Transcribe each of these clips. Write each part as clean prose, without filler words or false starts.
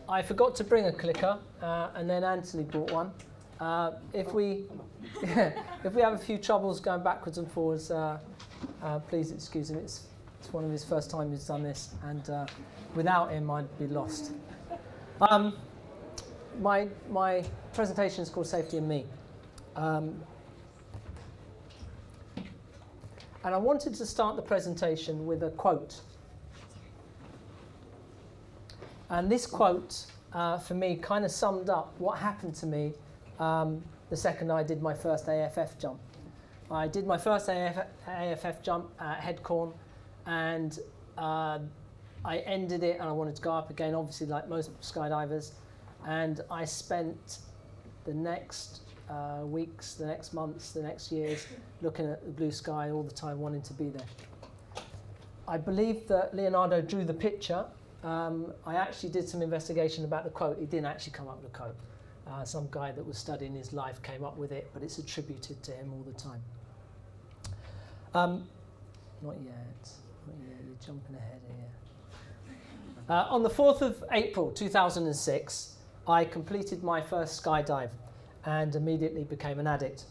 I forgot to bring a clicker, and then Anthony brought one. If we have a few troubles going backwards and forwards, please excuse him. It's one of his first time he's done this, and without him I'd be lost. My presentation is called Safety and Me. And I wanted to start the presentation with a quote. And this quote, for me, kind of summed up what happened to me the second I did my first AFF jump. I did my first AFF jump at Headcorn, and I ended it, and I wanted to go up again, obviously, like most skydivers. And I spent the next weeks, the next months, the next years looking at the blue sky all the time, wanting to be there. I believe that Leonardo drew the picture. I actually did some investigation about the quote. He didn't actually come up with the quote. Some guy that was studying his life came up with it, but it's attributed to him all the time. Not yet. You're jumping ahead here. On the 4th of April 2006, I completed my first skydive and immediately became an addict.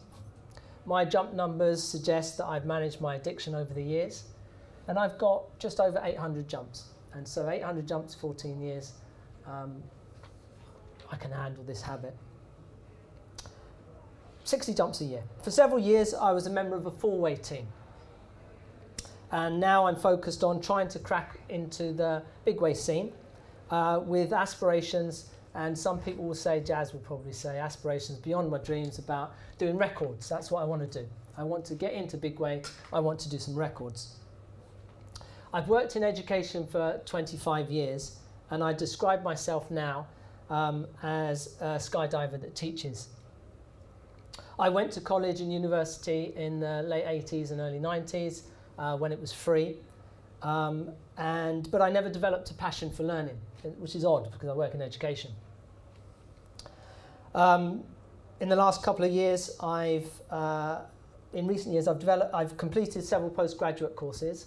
My jump numbers suggest that I've managed my addiction over the years, and I've got just over 800 jumps. And so 800 jumps, 14 years, I can handle this habit. 60 jumps a year. For several years, I was a member of a four-way team. And now I'm focused on trying to crack into the big way scene with aspirations, and some people will say, Jazz will probably say, aspirations beyond my dreams about doing records. That's what I want to do. I want to get into big way. I want to do some records. I've worked in education for 25 years, and I describe myself now as a skydiver that teaches. I went to college and university in the late 80s and early 90s when it was free, but I never developed a passion for learning, which is odd because I work in education. In the last couple of years, in recent years, I've completed several postgraduate courses,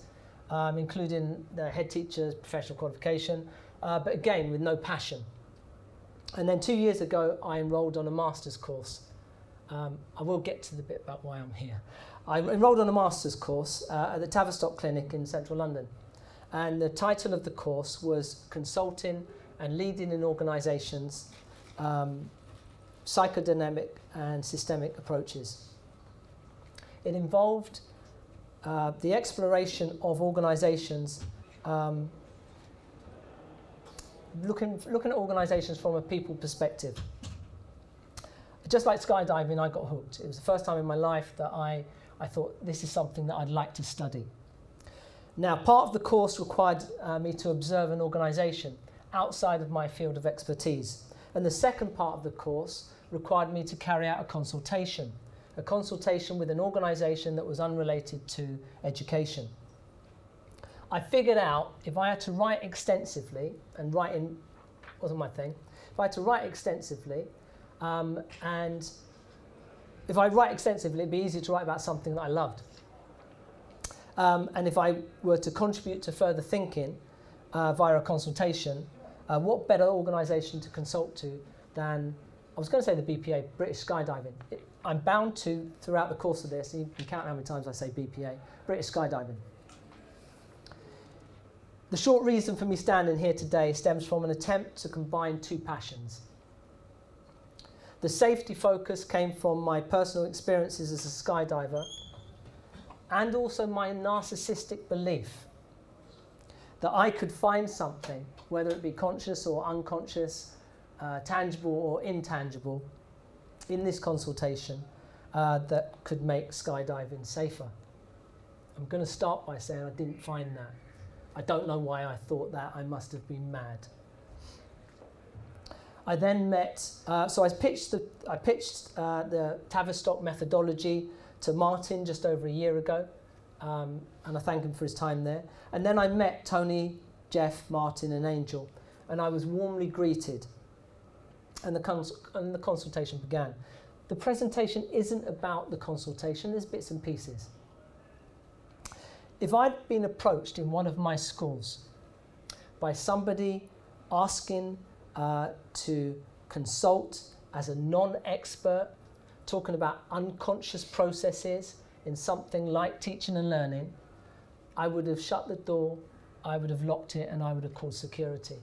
including the head teacher's professional qualification, but again with no passion. And then 2 years ago, I enrolled on a master's course. I will get to the bit about why I'm here. I enrolled on a master's course at the Tavistock Clinic in central London. And the title of the course was Consulting and Leading in Organisations, Psychodynamic and Systemic Approaches. It involved the exploration of organisations, looking at organisations from a people perspective. Just like skydiving, I got hooked. It was the first time in my life that I thought this is something that I'd like to study. Now, part of the course required me to observe an organisation outside of my field of expertise. And the second part of the course required me to carry out a consultation with an organisation that was unrelated to education. I figured out if I had to write extensively, and writing wasn't my thing, if I had to write extensively, and if I write extensively, it'd be easier to write about something that I loved. And if I were to contribute to further thinking via a consultation, what better organisation to consult to than, I was going to say the BPA, British Skydiving. I'm bound to, throughout the course of this, you can count how many times I say BPA, British Skydiving. The short reason for me standing here today stems from an attempt to combine two passions. The safety focus came from my personal experiences as a skydiver, and also my narcissistic belief that I could find something, whether it be conscious or unconscious, tangible or intangible, in this consultation that could make skydiving safer. I'm going to start by saying I didn't find that. I don't know why I thought that. I must have been mad. I then met, so I pitched the Tavistock methodology to Martin just over a year ago, and I thank him for his time there. And then I met Tony, Jeff, Martin and Angel, and I was warmly greeted, and the consultation began. The presentation isn't about the consultation, there's bits and pieces. If I'd been approached in one of my schools by somebody asking to consult as a non-expert, talking about unconscious processes in something like teaching and learning, I would have shut the door, I would have locked it, and I would have called security.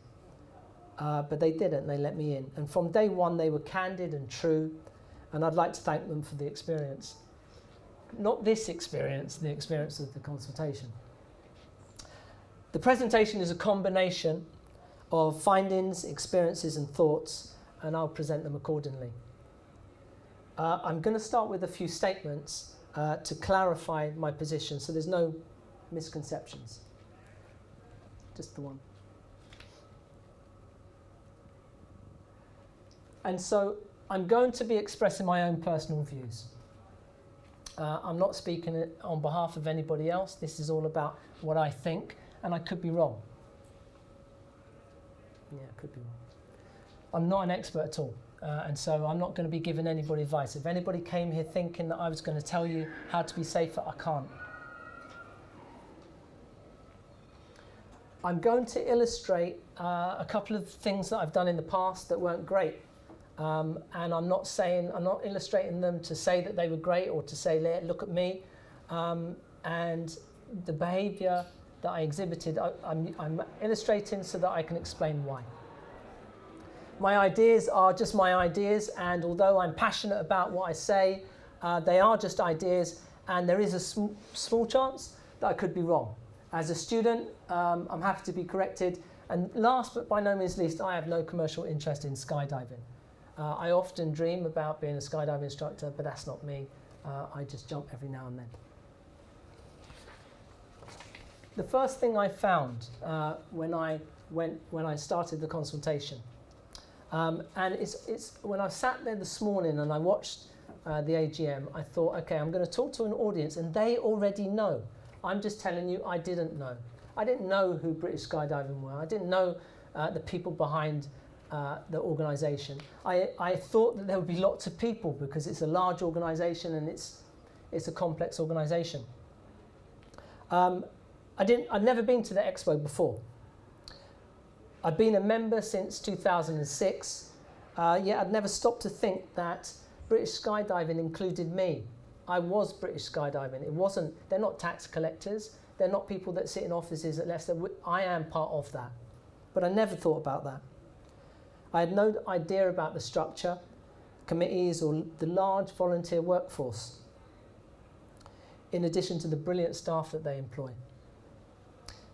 But they didn't, they let me in. And from day one, they were candid and true, and I'd like to thank them for the experience. Not this experience, the experience of the consultation. The presentation is a combination of findings, experiences, and thoughts, and I'll present them accordingly. I'm going to start with a few statements to clarify my position, so there's no misconceptions. Just the one. And so I'm going to be expressing my own personal views. I'm not speaking on behalf of anybody else. This is all about what I think, and I could be wrong. Yeah, I could be wrong. I'm not an expert at all, and so I'm not going to be giving anybody advice. If anybody came here thinking that I was going to tell you how to be safer, I can't. I'm going to illustrate a couple of things that I've done in the past that weren't great. And I'm not illustrating them to say that they were great or to say, look at me. And the behaviour that I exhibited, I'm illustrating so that I can explain why. My ideas are just my ideas, and although I'm passionate about what I say, they are just ideas, and there is a small chance that I could be wrong. As a student, I'm happy to be corrected. And last but by no means least, I have no commercial interest in skydiving. I often dream about being a skydiving instructor, but that's not me. I just jump every now and then. The first thing I found when I started the consultation, and it's when I sat there this morning and I watched the AGM, I thought, okay, I'm going to talk to an audience, and they already know. I'm just telling you, I didn't know. I didn't know who British Skydiving were. I didn't know the people behind the organisation. I thought that there would be lots of people because it's a large organisation and it's a complex organisation. I'd never been to the expo before. I've been a member since 2006, yet I'd never stopped to think that British Skydiving included me. I was British Skydiving. It wasn't. They're not tax collectors. They're not people that sit in offices at Leicester. I am part of that, but I never thought about that. I had no idea about the structure, committees, or the large volunteer workforce, in addition to the brilliant staff that they employ.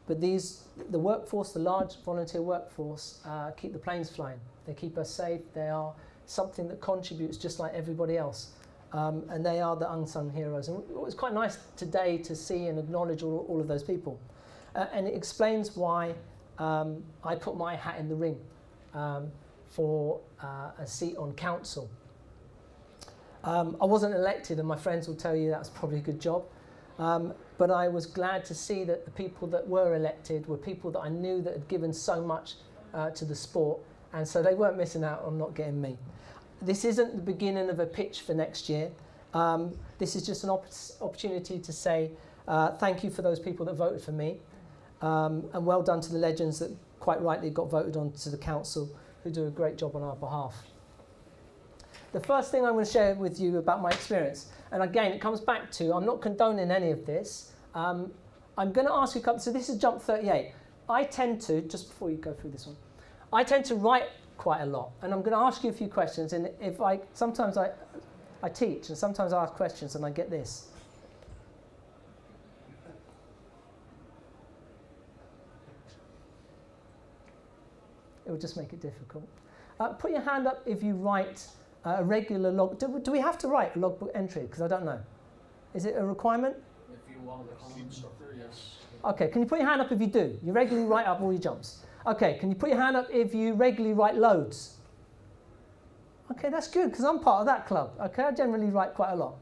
But the workforce, the large volunteer workforce, keep the planes flying. They keep us safe. They are something that contributes just like everybody else. And they are the unsung heroes. And it was quite nice today to see and acknowledge all of those people. And it explains why I put my hat in the ring for a seat on council. I wasn't elected, and my friends will tell you that's probably a good job. But I was glad to see that the people that were elected were people that I knew that had given so much to the sport, and so they weren't missing out on not getting me. This isn't the beginning of a pitch for next year. This is just an opportunity to say thank you for those people that voted for me, and well done to the legends that quite rightly got voted on to the council, who do a great job on our behalf. The first thing I'm going to share with you about my experience, and again, it comes back to, I'm not condoning any of this. I'm going to ask you a couple, so this is jump 38. I tend to, just before you go through this one, I tend to write quite a lot, and I'm going to ask you a few questions, and sometimes I teach, and sometimes I ask questions, and I get this. It will just make it difficult. Put your hand up if you write a regular log. Do we have to write a logbook entry? Because I don't know. Is it a requirement? If you want the instructor, yes. Okay, can you put your hand up if you do? You regularly write up all your jumps. Okay, can you put your hand up if you regularly write loads? Okay, that's good, because I'm part of that club. Okay, I generally write quite a lot.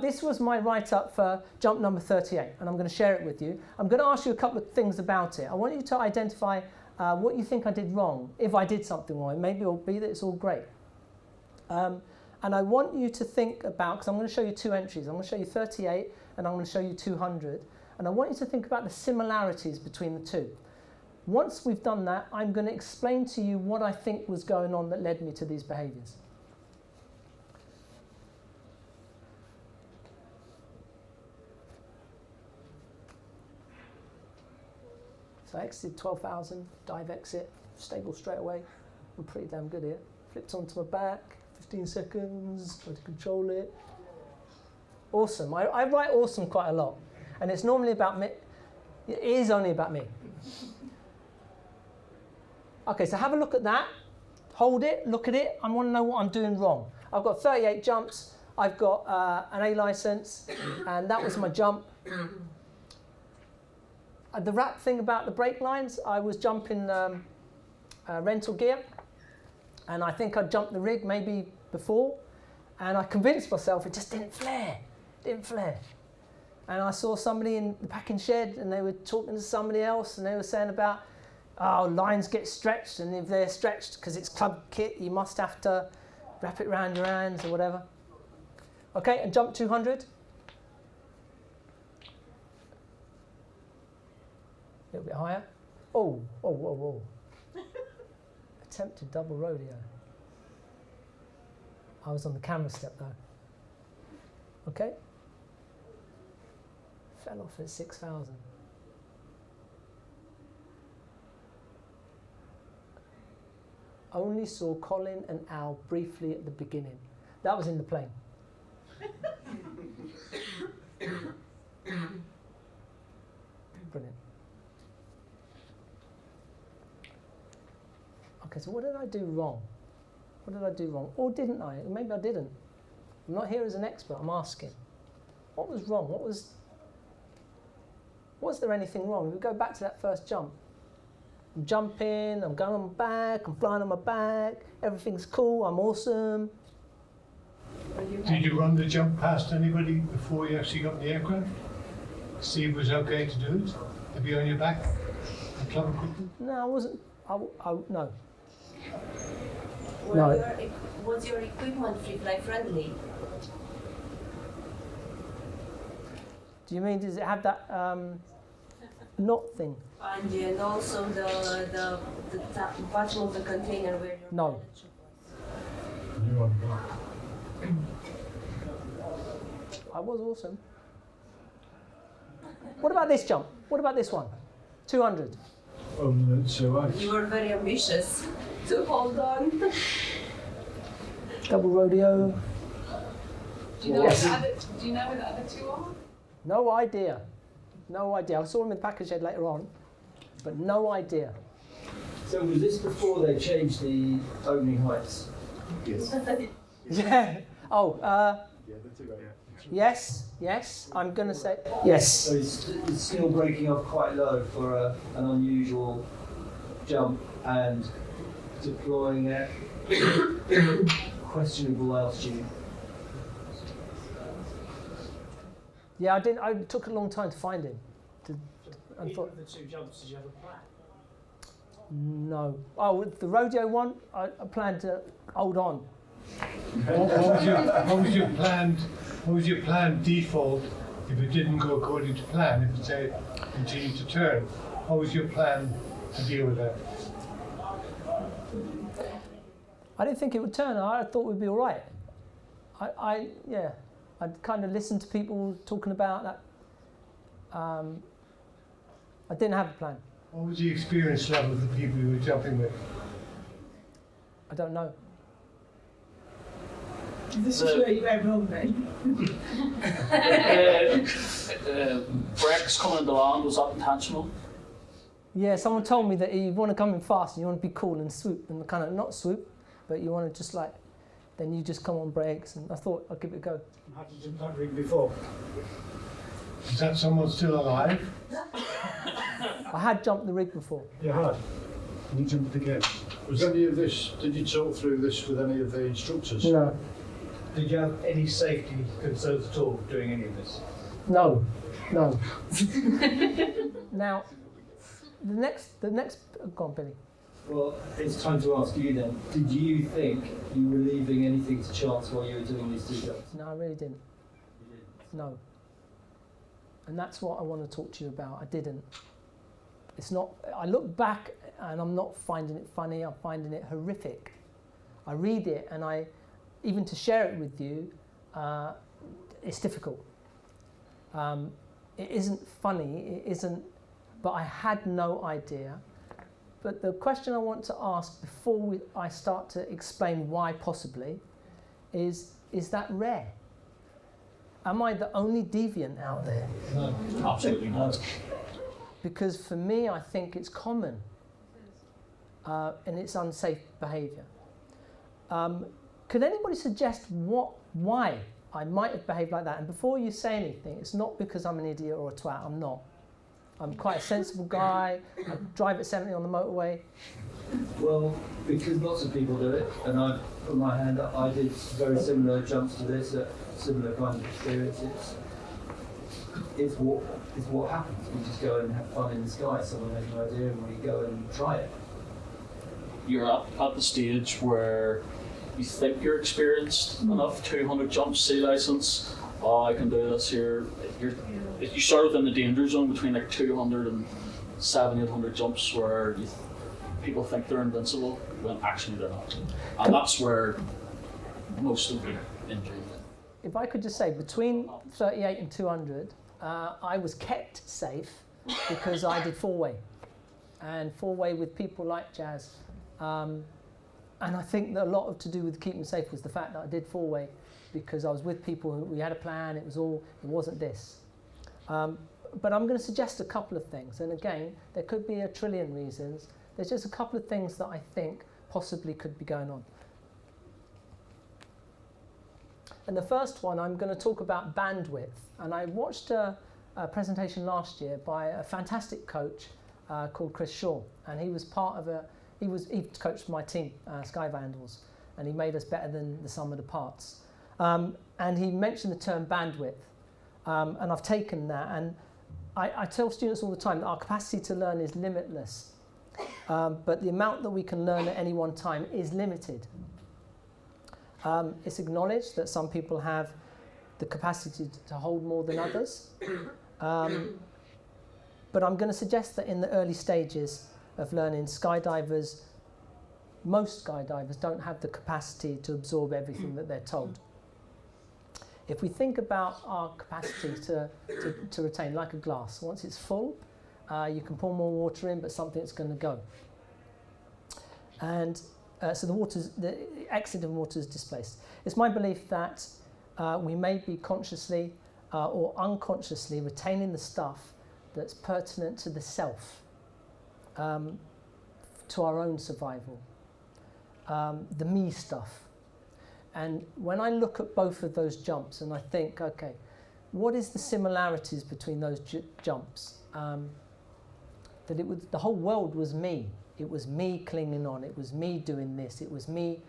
This was my write-up for jump number 38, and I'm going to share it with you. I'm going to ask you a couple of things about it. I want you to identify what you think I did wrong, if I did something wrong. Maybe it'll be that it's all great. And I want you to think about, because I'm going to show you two entries. I'm going to show you 38, and I'm going to show you 200. And I want you to think about the similarities between the two. Once we've done that, I'm going to explain to you what I think was going on that led me to these behaviours. So I exited 12,000, dive exit, stable straight away. I'm pretty damn good here. Flipped onto my back, 15 seconds, tried to control it. Awesome. I write awesome quite a lot. And it's normally about me. It is only about me. Okay, so have a look at that. Hold it, look at it. I want to know what I'm doing wrong. I've got 38 jumps. I've got an A license, and that was my jump. The rap thing about the brake lines, I was jumping rental gear, and I think I jumped the rig maybe before, and I convinced myself it just didn't flare. And I saw somebody in the packing shed, and they were talking to somebody else, and they were saying about, oh, lines get stretched, and if they're stretched because it's club kit, you must have to wrap it around your hands or whatever. Okay, and jump 200. A little bit higher. Oh. Attempted double rodeo. I was on the camera step though. Okay. Fell off at 6,000. Only saw Colin and Al briefly at the beginning. That was in the plane. Brilliant. Okay, so what did I do wrong? Or didn't I? Maybe I didn't. I'm not here as an expert, I'm asking. What was wrong? Was there anything wrong? If we go back to that first jump. I'm jumping, I'm going on my back, I'm flying on my back, everything's cool, I'm awesome. Did you run the jump past anybody before you actually got in the aircraft? See if it was okay to do it? To be on your back and climb quickly? No, I wasn't. No. Was your equipment free-fly friendly? Do you mean, does it have that knot thing? And also the bottom of the container where your No. I was awesome. What about this jump? What about this one? 200. You were very ambitious to hold on. Double rodeo. Do you know Yes. do you know where the other two are? No idea. I saw him in the package shed later on, but no idea. So was this before they changed the opening heights? Yes. Yeah. Oh, yes. I'm going to say yes. So it's still breaking off quite low for an unusual jump and deploying at questionable altitude. Yeah, I didn't. It took a long time to find him. I thought, the two jumps, did you have a plan? no. Oh, with the rodeo one, I planned to hold on. What was your planned default if it didn't go according to plan? If it said continue to turn, what was your plan to deal with that? I didn't think it would turn. I thought we'd be all right. I'd kind of listened to people talking about that. I didn't have a plan. What was the experience level of the people you were jumping with? I don't know. This is where you went wrong then. Brakes coming in the land, was that intentional? Yeah, someone told me that you want to come in fast and you want to be cool and swoop, and kind of not swoop, but you want to just like, then you just come on brakes, and I thought I'd give it a go. Had you jumped that rig before? Is that someone still alive? I had jumped the rig before. You had. And you jumped it again. Was any of this, did you talk through this with any of the instructors? No. Did you have any safety concerns at all doing any of this? No. Now, the next, go on, Billy. Well, it's time to ask you then. Did you think you were leaving anything to chance while you were doing these two jumps? No, I really didn't. No. And that's what I want to talk to you about. I didn't. It's not. I look back and I'm not finding it funny. I'm finding it horrific. I read it and even to share it with you, it's difficult. It isn't funny. It isn't. But I had no idea. But the question I want to ask before I start to explain why possibly is that rare? Am I the only deviant out there? No. Absolutely not. Because for me, I think it's common, and it's unsafe behaviour. Could anybody suggest why I might have behaved like that? And before you say anything, it's not because I'm an idiot or a twat. I'm not. I'm quite a sensible guy. I drive at 70 on the motorway. Well, because lots of people do it, and I put my hand up, I did very similar jumps to this, similar kind of experiences. It's what happens. We just go and have fun in the sky. Someone has an idea, and we go and try it. You're at the stage where you think you're experienced enough, 200 jumps, sea license, I can do this here. You start within the danger zone between like 200 and 700-800 jumps where people think they're invincible when actually they're not. And that's where most of the injury. If I could just say, between 38 and 200, I was kept safe because I did four-way. And four-way with people like Jazz. And I think that a lot to do with keeping safe was the fact that I did four-way because I was with people who we had a plan, it wasn't this. But I'm going to suggest a couple of things. And again, there could be a trillion reasons. There's just a couple of things that I think possibly could be going on. And the first one, I'm going to talk about bandwidth. And I watched a presentation last year by a fantastic coach called Chris Shaw. And he was part of he coached my team, Sky Vandals, and he made us better than the sum of the parts. And he mentioned the term bandwidth. And I've taken that. And I tell students all the time that our capacity to learn is limitless. But the amount that we can learn at any one time is limited. It's acknowledged that some people have the capacity to hold more than others. But I'm going to suggest that in the early stages of learning, most skydivers don't have the capacity to absorb everything that they're told. If we think about our capacity to retain, like a glass, once it's full, you can pour more water in, but something's going to go. And so the exit of water is displaced. It's my belief that we may be consciously or unconsciously retaining the stuff that's pertinent to the self, to our own survival, the me stuff. And when I look at both of those jumps and I think, okay, what is the similarities between those jumps? That the whole world was me. It was me clinging on. It was me doing this. It was me.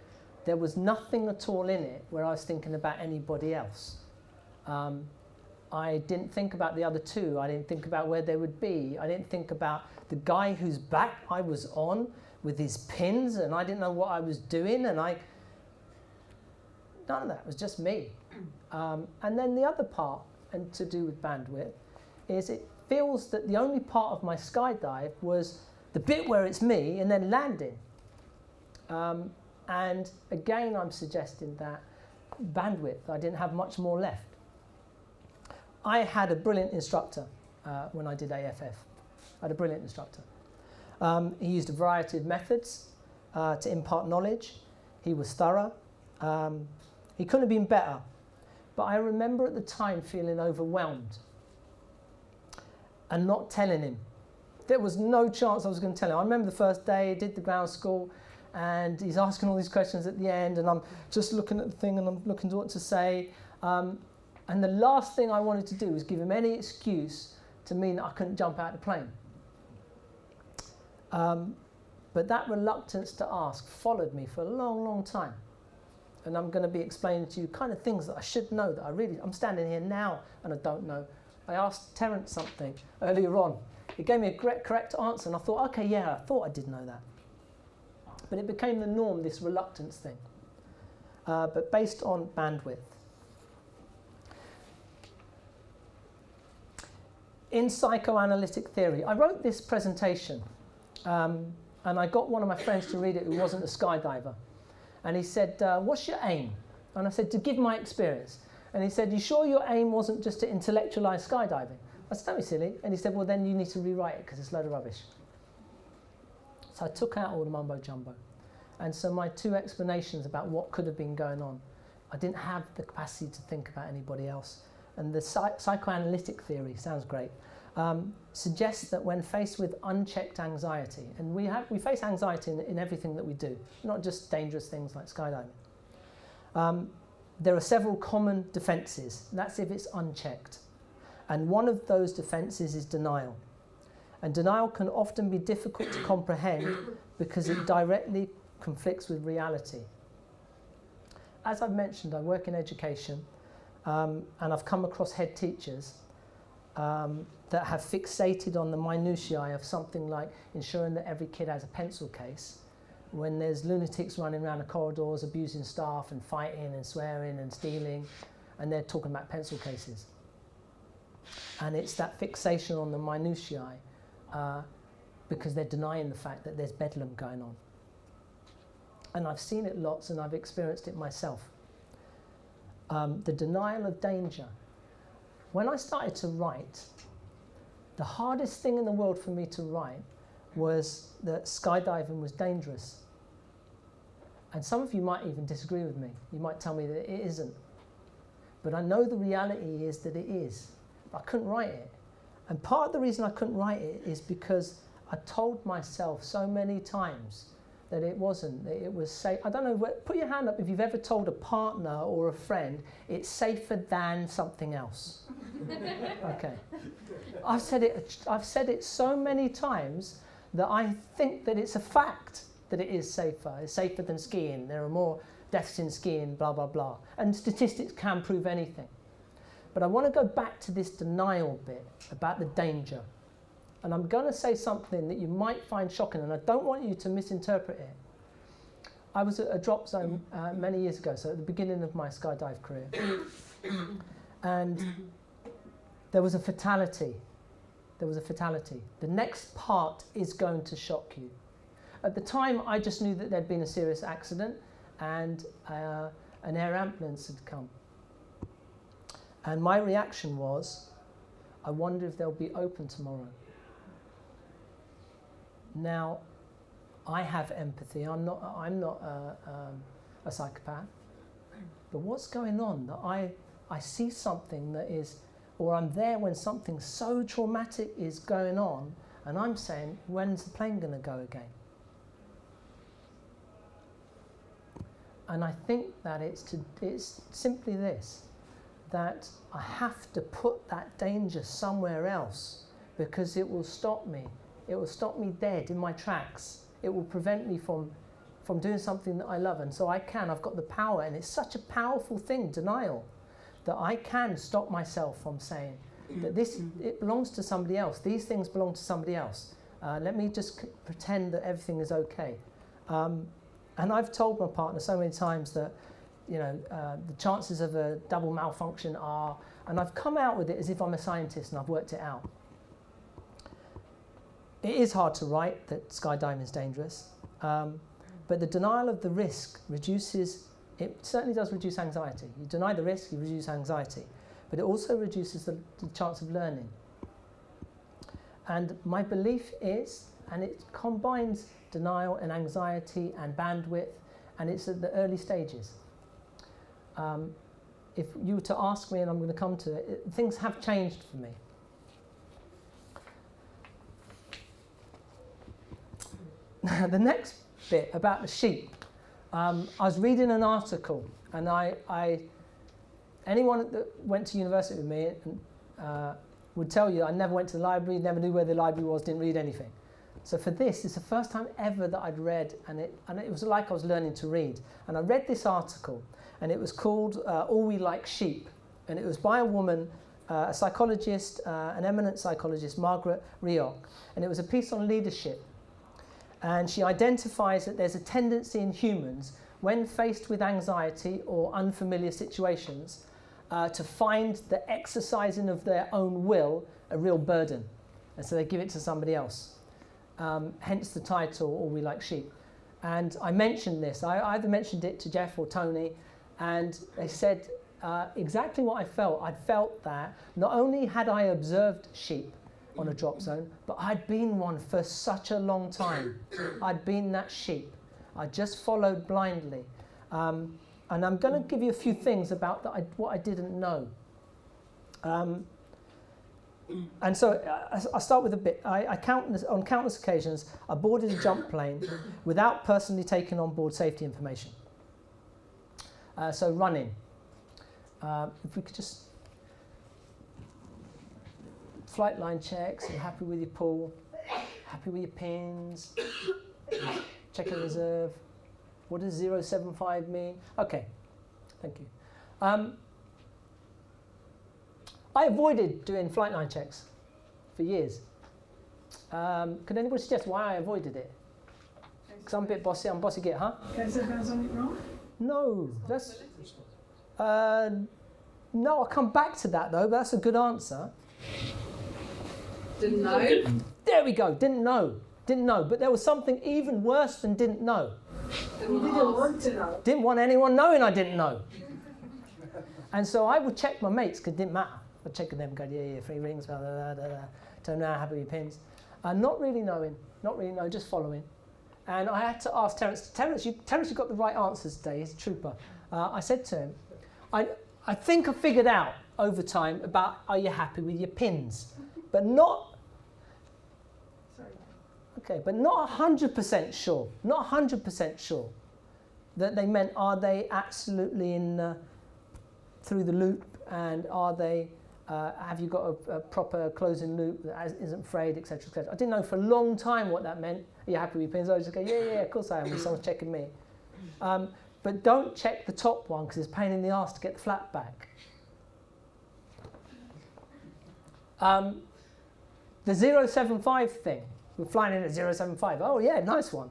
There was nothing at all in it where I was thinking about anybody else. I didn't think about the other two. I didn't think about where they would be. I didn't think about the guy whose back I was on with his pins, and I didn't know what I was doing, and none of that. It was just me. And then the other part, and to do with bandwidth, is it feels that the only part of my skydive was the bit where it's me and then landing. And again, I'm suggesting that bandwidth, I didn't have much more left. I had a brilliant instructor when I did AFF. I had a brilliant instructor. He used a variety of methods to impart knowledge. He was thorough. He couldn't have been better. But I remember at the time feeling overwhelmed and not telling him. There was no chance I was going to tell him. I remember the first day, I did the ground school, and he's asking all these questions at the end, and I'm just looking at the thing and I'm looking to what to say. And the last thing I wanted to do was give him any excuse to mean that I couldn't jump out of the plane. But that reluctance to ask followed me for a long, long time. And I'm going to be explaining to you kind of things that I should know, that I'm standing here now and I don't know. I asked Terence something earlier on. He gave me a correct answer, and I thought, okay, yeah, I thought I did know that. But it became the norm, this reluctance thing. But based on bandwidth. in psychoanalytic theory, I wrote this presentation, and I got one of my friends to read it who wasn't a skydiver. And he said, what's your aim? And I said, to give my experience. And he said, you sure your aim wasn't just to intellectualize skydiving? I said, don't be silly. And he said, well, then you need to rewrite it because it's a load of rubbish. So I took out all the mumbo jumbo. And so my two explanations about what could have been going on, I didn't have the capacity to think about anybody else. And the psychoanalytic theory, sounds great, suggests that when faced with unchecked anxiety, and we face anxiety in everything that we do, not just dangerous things like skydiving. There are several common defences. That's if it's unchecked. And one of those defences is denial. And denial can often be difficult to comprehend because it directly conflicts with reality. As I've mentioned, I work in education, and I've come across head teachers that have fixated on the minutiae of something like ensuring that every kid has a pencil case, when there's lunatics running around the corridors abusing staff and fighting and swearing and stealing, and they're talking about pencil cases. And it's that fixation on the minutiae because they're denying the fact that there's bedlam going on. And I've seen it lots and I've experienced it myself. The denial of danger. When I started to write, the hardest thing in the world for me to write was that skydiving was dangerous. And some of you might even disagree with me. You might tell me that it isn't. But I know the reality is that it is. But I couldn't write it. And part of the reason I couldn't write it is because I told myself so many times that it wasn't, that it was safe. I don't know, put your hand up if you've ever told a partner or a friend it's safer than something else. Okay. I've said it so many times that I think that it's a fact that it is safer. It's safer than skiing. There are more deaths in skiing, blah, blah, blah. And statistics can prove anything. But I want to go back to this denial bit about the danger. And I'm going to say something that you might find shocking, and I don't want you to misinterpret it. I was at a drop zone many years ago, so at the beginning of my skydive career. And there was a fatality. There was a fatality. The next part is going to shock you. At the time, I just knew that there'd been a serious accident and an air ambulance had come. And my reaction was, I wonder if they'll be open tomorrow. Now, I have empathy. I'm not a psychopath. But what's going on? That I see something that is, or I'm there when something so traumatic is going on, and I'm saying, when's the plane going to go again? And I think that it's simply this, that I have to put that danger somewhere else because it will stop me. It will stop me dead in my tracks. It will prevent me from doing something that I love. And so I've got the power, and it's such a powerful thing, denial, that I can stop myself from saying that it belongs to somebody else. These things belong to somebody else. Let me just pretend that everything is okay. And I've told my partner so many times that, the chances of a double malfunction are, and I've come out with it as if I'm a scientist and I've worked it out. It is hard to write that skydiving is dangerous, but the denial of the risk it certainly does reduce anxiety. You deny the risk, you reduce anxiety, but it also reduces the chance of learning. And my belief is, and it combines denial and anxiety and bandwidth, and it's at the early stages. If you were to ask me, and I'm going to come to it, things have changed for me. The next bit about the sheep. I was reading an article, and anyone that went to university with me would tell you I never went to the library, never knew where the library was, didn't read anything. So for this, it's the first time ever that I'd read, and it was like I was learning to read. And I read this article, and it was called All We Like Sheep. And it was by a woman, a psychologist, an eminent psychologist, Margaret Rioch. And it was a piece on leadership. And she identifies that there's a tendency in humans, when faced with anxiety or unfamiliar situations, to find the exercising of their own will a real burden. And so they give it to somebody else. Hence the title, All We Like Sheep. And I mentioned this. I either mentioned it to Jeff or Tony, and they said exactly what I felt. I'd felt that not only had I observed sheep on a drop zone, but I'd been one for such a long time. I'd been that sheep. I just followed blindly. And I'm going to give you a few things about what I didn't know. And so I'll start with a bit. On countless occasions, I boarded a jump plane without personally taking on board safety information. So running. If we could just... Flight line checks, you're happy with your pool, happy with your pins, check a reserve. What does 075 mean? Okay, thank you. I avoided doing flight line checks for years. Could anybody suggest why I avoided it? Because I'm a bit bossy, I'm bossy git, huh? Okay, so that's something wrong? No, that's... no, I'll come back to that though, but that's a good answer. Didn't know? There we go, didn't know, but there was something even worse than didn't know. You didn't want to know. Didn't want anyone knowing I didn't know. And so I would check my mates, because it didn't matter. I'd check with them, go, yeah, 3 rings, blah, blah, blah, blah. Turn around, happy with your pins. Not really knowing, just following. And I had to ask Terence, you got the right answers today, he's a trooper. I said to him, I think I figured out over time about, are you happy with your pins? But not, okay, but not 100% sure, not 100% sure that they meant, are they absolutely in through the loop, and are they, have you got a proper closing loop that isn't frayed, etc., etc. I didn't know for a long time what that meant. Are you happy with your pins? I was just go, yeah, of course I am, when someone's checking me. But don't check the top one, because it's a pain in the arse to get the flap back. The 075 thing, we're flying in at 075. Oh yeah, nice one.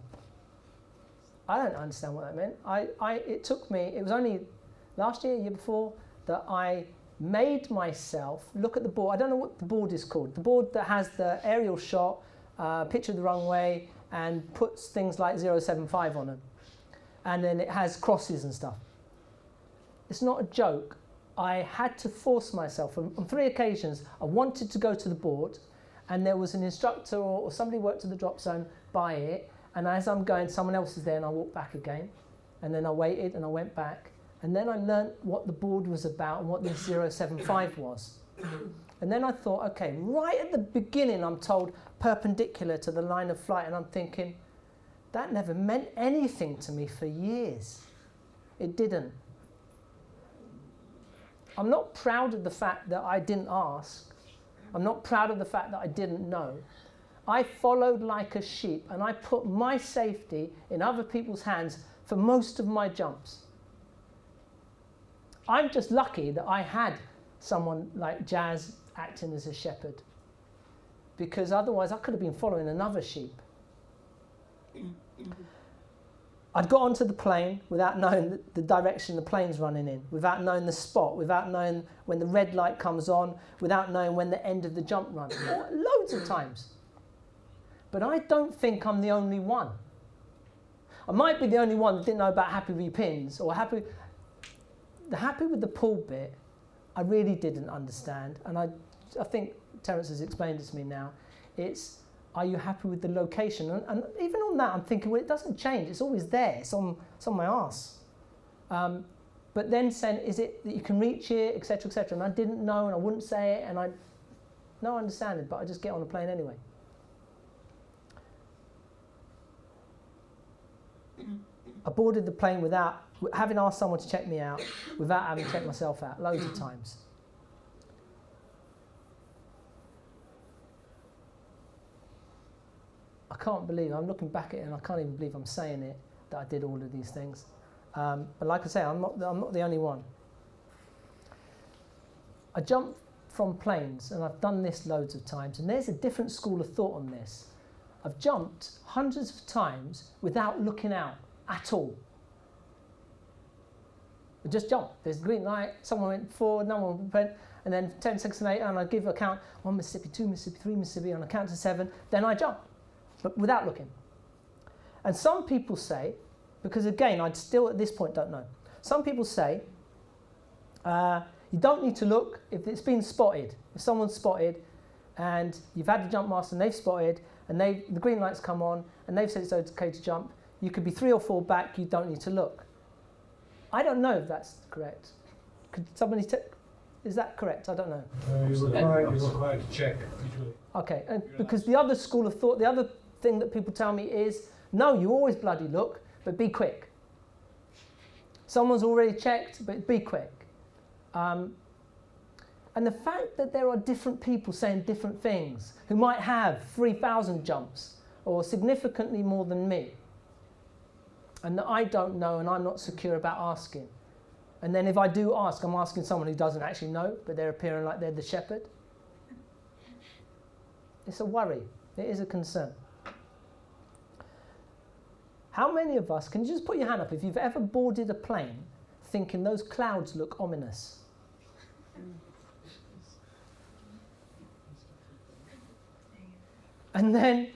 I don't understand what that meant. It took me, it was only last year, year before, that I made myself look at the board. I don't know what the board is called. The board that has the aerial shot, picture of the runway, and puts things like 075 on them. And then it has crosses and stuff. It's not a joke. I had to force myself. On 3 occasions, I wanted to go to the board, and there was an instructor or somebody worked at the drop zone by it, and as I'm going, someone else is there, and I walked back again. And then I waited, and I went back. And then I learnt what the board was about and what the 075 was. And then I thought, okay, right at the beginning, I'm told perpendicular to the line of flight, and I'm thinking, that never meant anything to me for years. It didn't. I'm not proud of the fact that I didn't ask. I'm not proud of the fact that I didn't know. I followed like a sheep, and I put my safety in other people's hands for most of my jumps. I'm just lucky that I had someone like Jazz acting as a shepherd, because otherwise I could have been following another sheep. I'd got onto the plane without knowing the direction the plane's running in, without knowing the spot, without knowing when the red light comes on, without knowing when the end of the jump runs. Loads of times. But I don't think I'm the only one. I might be the only one that didn't know about happy with your pins, or happy with the pool bit. I really didn't understand, and I think Terence has explained it to me now. It's, are you happy with the location? And even on that, I'm thinking, well, it doesn't change. It's always there. It's on my arse. But then saying, is it that you can reach it, etc., etc. And I didn't know, and I wouldn't say it, and I understand it, but I just get on the plane anyway. I boarded the plane without having asked someone to check me out, without having checked myself out, loads of times. I can't believe, I'm looking back at it and I can't even believe I'm saying it, that I did all of these things. But like I say, I'm not the only one. I jump from planes, and I've done this loads of times, and there's a different school of thought on this. I've jumped hundreds of times without looking out at all. Just jump. There's a green light, someone went forward, no one went, and then 10 seconds later, and I give a count, 1 Mississippi, 2 Mississippi, 3 Mississippi, on a count to 7, then I jump, but without looking. And some people say, because again, I still at this point don't know, some people say, you don't need to look if it's been spotted. If someone's spotted, and you've had the jump master and they've spotted, and the green light's come on, and they've said it's okay to jump, you could be 3 or 4 back, you don't need to look. I don't know if that's correct. Could somebody is that correct? I don't know. You're required to check visually. Okay, and because the other school of thought, the other thing that people tell me is, no, you always bloody look, but be quick. Someone's already checked, but be quick. And the fact that there are different people saying different things, who might have 3,000 jumps, or significantly more than me, and that I don't know and I'm not secure about asking. And then if I do ask, I'm asking someone who doesn't actually know, but they're appearing like they're the shepherd. It's a worry. It is a concern. How many of us, can you just put your hand up if you've ever boarded a plane thinking those clouds look ominous? And then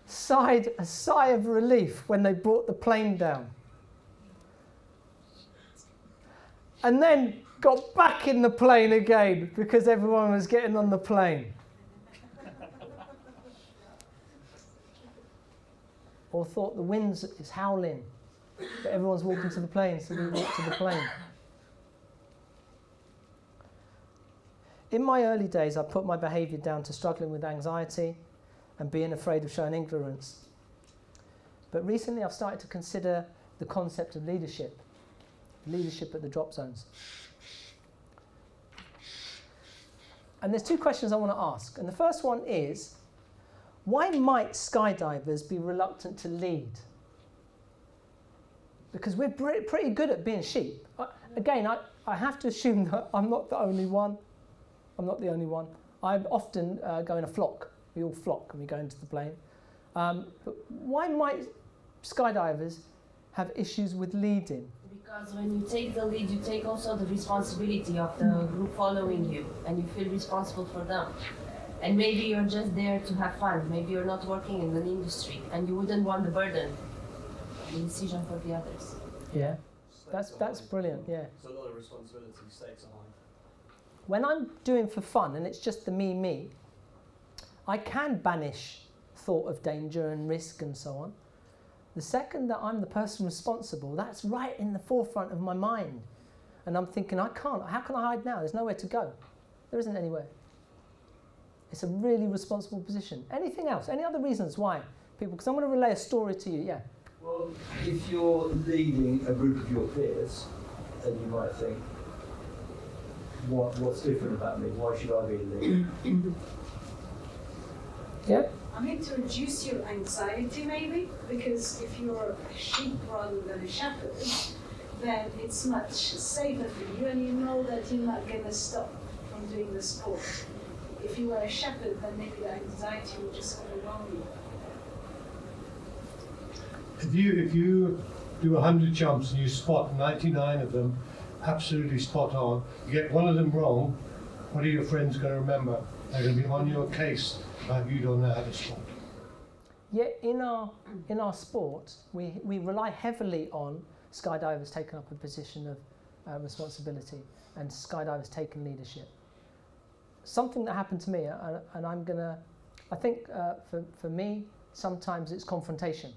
sighed a sigh of relief when they brought the plane down. And then got back in the plane again because everyone was getting on the plane. Or thought the wind is howling, but everyone's walking to the plane, so we walk to the plane. In my early days, I put my behaviour down to struggling with anxiety and being afraid of showing ignorance. But recently I've started to consider the concept of leadership at the drop zones. And there's 2 questions I want to ask. And the first one is, why might skydivers be reluctant to lead? Because we're pretty good at being sheep. Again, I have to assume that I'm not the only one. I'm not the only one. I often go in a flock. We all flock when we go into the plane. But why might skydivers have issues with leading? Because when you take the lead, you take also the responsibility of the group following you, and you feel responsible for them. And maybe you're just there to have fun. Maybe you're not working in an industry, and you wouldn't want the burden, the decision for the others. Yeah, that's brilliant. Yeah. It's a lot of responsibility, stakes are high. When I'm doing for fun and it's just the me, I can banish thought of danger and risk and so on. The second that I'm the person responsible, that's right in the forefront of my mind. And I'm thinking, how can I hide now? There's nowhere to go. There isn't anywhere. It's a really responsible position. Anything else? Any other reasons why people, because I'm going to relay a story to you, yeah. Well, if you're leading a group of your peers, then you might think, what's different about me? Why should I be the leader? Yeah? I mean, to reduce your anxiety maybe, because if you're a sheep rather than a shepherd, then it's much safer for you and you know that you're not going to stop from doing the sport. If you were a shepherd, then maybe the anxiety would just overwhelm you. If you do 100 jumps and you spot 99 of them absolutely spot on, you get one of them wrong, what are your friends going to remember? They're going to be on your case about you don't know how to sport. Yeah, in our sport, we rely heavily on skydivers taking up a position of responsibility and skydivers taking leadership. Something that happened to me, and I think for me, sometimes it's confrontation.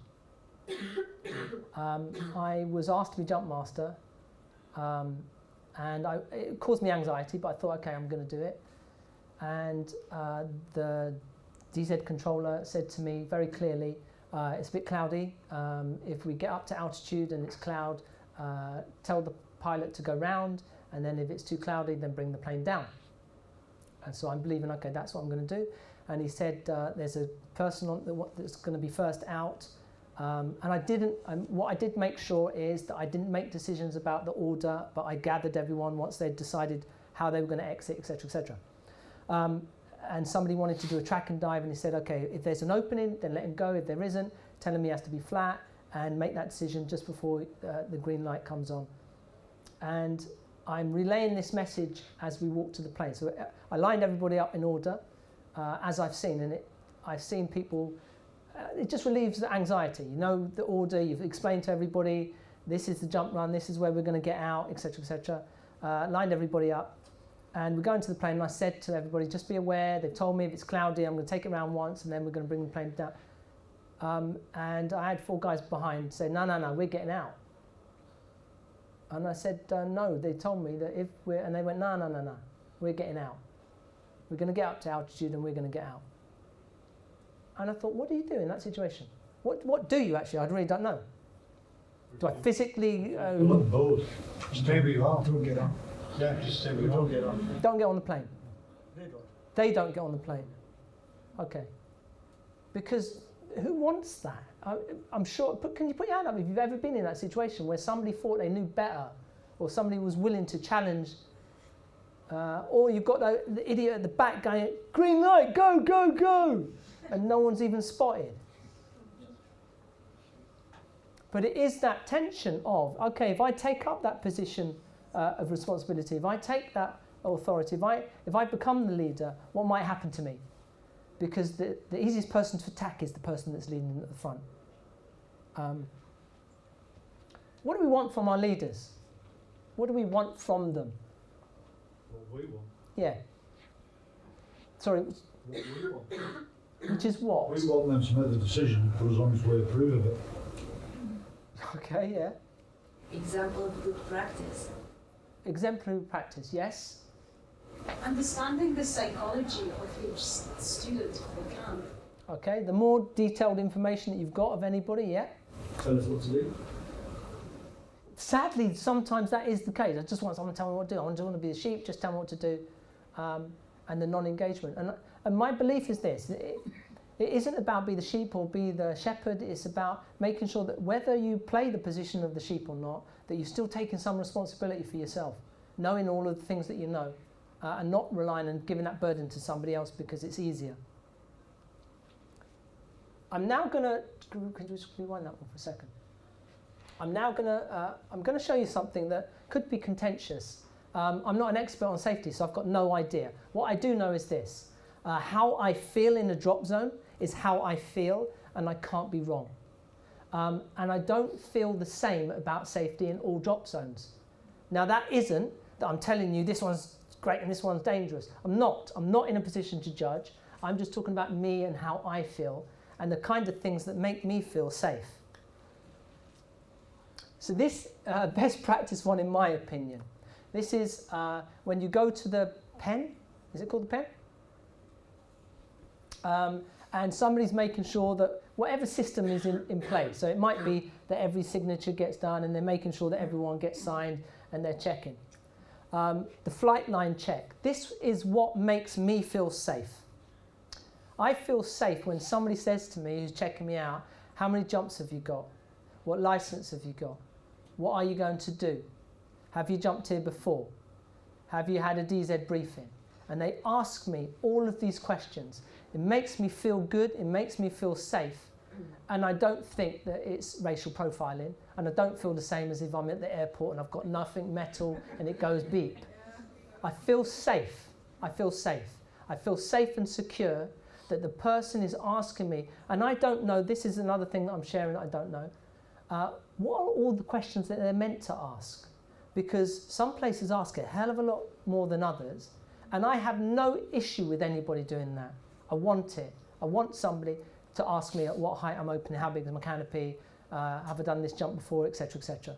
I was asked to be jump master, and it caused me anxiety, but I thought, okay, I'm going to do it. And the DZ controller said to me very clearly, it's a bit cloudy. If we get up to altitude and it's cloud, tell the pilot to go round, and then if it's too cloudy, then bring the plane down. And so I'm believing, okay, that's what I'm going to do. And he said, there's a person that's going to be first out. And what I did make sure is that I didn't make decisions about the order, but I gathered everyone once they'd decided how they were going to exit, etc., etc. And somebody wanted to do a track and dive, and he said, okay, if there's an opening, then let him go. If there isn't, tell him he has to be flat and make that decision just before the green light comes on. and I'm relaying this message as we walk to the plane. So I lined everybody up in order, as I've seen, and I've seen people, it just relieves the anxiety. You know the order, you've explained to everybody, this is the jump run, this is where we're going to get out, etc., etc. Lined everybody up, and we're going to the plane, and I said to everybody, just be aware, they've told me if it's cloudy, I'm going to take it around once, and then we're going to bring the plane down. And I had 4 guys behind say, no, we're getting out. And I said, no, they told me that if we're, and they went, no, we're getting out. We're going to get up to altitude and we're going to get out. And I thought, what do you do in that situation? What do you actually? I really don't know. Do I physically... both. Stay where you are. Don't get on. Yeah, just stay where you are. Don't get on. Don't get on the plane. They don't. They don't get on the plane. Okay. Because who wants that? I'm sure, can you put your hand up if you've ever been in that situation where somebody thought they knew better, or somebody was willing to challenge, or you've got the idiot at the back going, green light, go, go, go, and no one's even spotted. But it is that tension of, okay, if I take up that position of responsibility, if I take that authority, if I become the leader, what might happen to me? Because the easiest person to attack is the person that's leading at the front. What do we want from our leaders? What do we want from them? What we want. Yeah. Sorry. What we want. Which is what? We want them to make the decision for as long as we approve of it. Okay, yeah. Example of good practice. Exemplary practice, yes. Understanding the psychology of each student if they can. Okay, the more detailed information that you've got of anybody, yeah. Tell us what to do. Sadly, sometimes that is the case. I just want someone to tell me what to do. I just want to be the sheep, just tell me what to do. And the non-engagement. And my belief is this. It isn't about be the sheep or be the shepherd. It's about making sure that whether you play the position of the sheep or not, that you're still taking some responsibility for yourself, knowing all of the things that you know, and not relying and giving that burden to somebody else because it's easier. I'm now going to, can you just rewind that one for a second? I'm going to show you something that could be contentious. I'm not an expert on safety, so I've got no idea. What I do know is this. How I feel in a drop zone is how I feel, and I can't be wrong. And I don't feel the same about safety in all drop zones. Now that isn't that I'm telling you this one's great and this one's dangerous. I'm not in a position to judge. I'm just talking about me and how I feel and the kind of things that make me feel safe. So this best practice one, in my opinion, this is when you go to the pen. Is it called the pen? And somebody's making sure that whatever system is in place. So it might be that every signature gets done and they're making sure that everyone gets signed and they're checking. The flight line check. This is what makes me feel safe. I feel safe when somebody says to me, who's checking me out, how many jumps have you got? What license have you got? What are you going to do? Have you jumped here before? Have you had a DZ briefing? And they ask me all of these questions. It makes me feel good, it makes me feel safe, and I don't think that it's racial profiling, and I don't feel the same as if I'm at the airport and I've got nothing metal and it goes beep. I feel safe. I feel safe. I feel safe and secure that the person is asking me, and I don't know, this is another thing that I'm sharing that I don't know, what are all the questions that they're meant to ask? Because some places ask a hell of a lot more than others, and I have no issue with anybody doing that. I want it. I want somebody to ask me at what height I'm opening, how big is my canopy, have I done this jump before, etc., etc.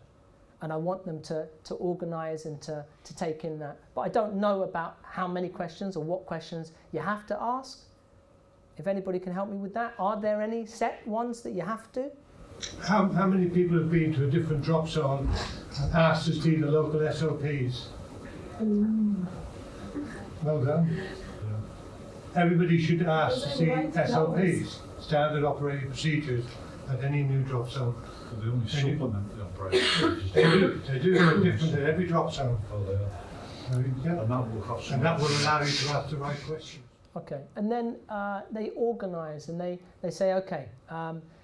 And I want them to organise and to take in that. But I don't know about how many questions or what questions you have to ask. If anybody can help me with that, are there any set ones that you have to? How many people have been to a different drop zone and asked to see the local SOPs? Well done. Everybody should ask to see SOPs, standard operating procedures, at any new drop zone. They only supplement the operating procedures. They do. They're different at every drop zone. Oh, they are. Yeah. And that will allow you to ask the right questions. Okay, and then they organise and they say, okay,